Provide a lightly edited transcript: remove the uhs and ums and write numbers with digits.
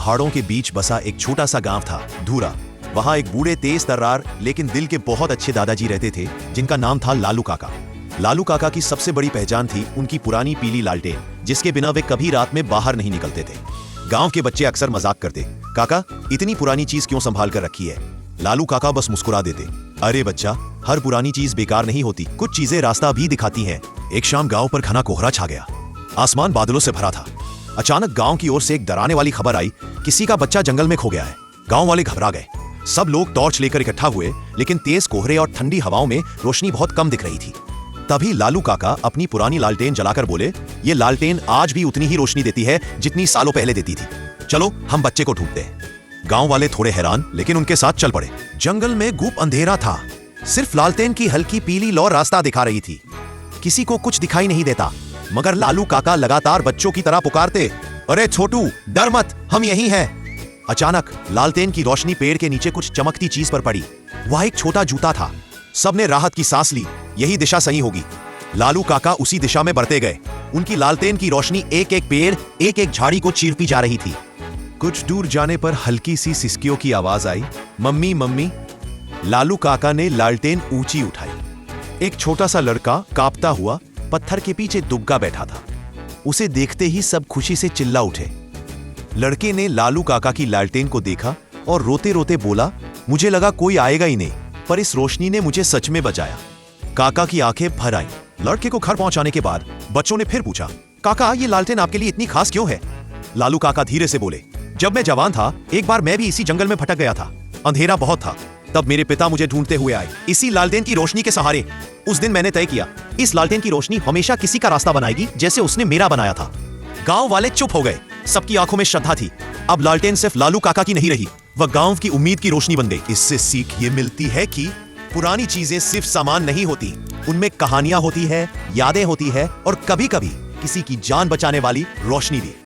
पहाड़ों के बीच बसा एक छोटा सा गांव था, धूरा। वहां एक बूढ़े तेज तर्रार लेकिन दिल के बहुत अच्छे दादाजी रहते थे, जिनका नाम था लालू काका। लालू काका की सबसे बड़ी पहचान थी उनकी पुरानी पीली लालटेन, जिसके बिना वे कभी रात में बाहर नहीं निकलते थे। गांव के बच्चे अक्सर मजाक करते, काका इतनी पुरानी चीज क्यों संभाल कर रखी है? लालू काका बस मुस्कुरा देते, अरे बच्चा, हर पुरानी चीज बेकार नहीं होती, कुछ चीजें रास्ता भी दिखाती हैं। एक शाम गांव पर घना कोहरा छा गया, आसमान बादलों से भरा था। अचानक गांव की ओर से एक डराने वाली खबर आई, किसी का बच्चा जंगल में खो गया है। गांव वाले घबरा गए। सब लोग टॉर्च लेकर इकट्ठा हुए, लेकिन तेज कोहरे और ठंडी हवाओं में रोशनी बहुत कम दिख रही थी। तभी लालू काका अपनी पुरानी लालटेन जलाकर बोले, ये लालटेन आज भी उतनी ही रोशनी देती है जितनी सालों पहले देती थी। चलो हम बच्चे को ढूंढते हैं। गांव वाले थोड़े हैरान, लेकिन उनके साथ चल पड़े। जंगल में गुप अंधेरा था, सिर्फ लालटेन की हल्की पीली लौ रास्ता दिखा रही थी। किसी को कुछ दिखाई नहीं देता, मगर लालू काका लगातार बच्चों की तरह पुकारते, अरे छोटू डर मत, हम यहीं हैं। अचानक लालटेन की रोशनी पेड़ के नीचे कुछ चमकती चीज पर पड़ी। वह एक छोटा जूता था। सबने राहत की सांस ली, यही दिशा सही होगी। लालू काका उसी दिशा में बढ़ते गए। उनकी लालटेन की रोशनी एक एक पेड़, एक एक झाड़ी को चीरती जा रही थी। कुछ दूर जाने पर हल्की सी सिसकियों की आवाज आई, मम्मी मम्मी। लालू काका ने लालटेन ऊंची उठाई। एक छोटा सा लड़का कांपता हुआ पत्थर के पीछे दुबका बैठा था। उसे देखते ही सब खुशी से चिल्ला उठे। लड़के ने लालू काका की लालटेन को देखा और रोते रोते बोला, मुझे लगा कोई आएगा ही नहीं, पर इस रोशनी ने मुझे सच में बचाया। काका की आंखें भर आईं। लड़के को घर पहुंचाने के बाद बच्चों ने फिर पूछा, काका ये लालटेन आपके लिए इतनी खास क्यों है? लालू काका धीरे से बोले, जब मैं जवान था, एक बार मैं भी इसी जंगल में भटक गया था। अंधेरा बहुत था, तब मेरे पिता मुझे ढूंढते हुए आए, इसी लालटेन की रोशनी के सहारे। उस दिन मैंने तय किया, इस लालटेन की रोशनी हमेशा किसी का रास्ता बनाएगी, जैसे उसने मेरा बनाया था। गांव वाले चुप हो गए। सबकी आंखों में श्रद्धा थी। अब लालटेन सिर्फ लालू काका की नहीं रही, वह गांव की उम्मीद की रोशनी बन गई। इससे सीख ये मिलती है कि पुरानी चीजें सिर्फ सामान नहीं होती, उनमें कहानियां होती है, यादें होती है और कभी कभी किसी की जान बचाने वाली रोशनी भी।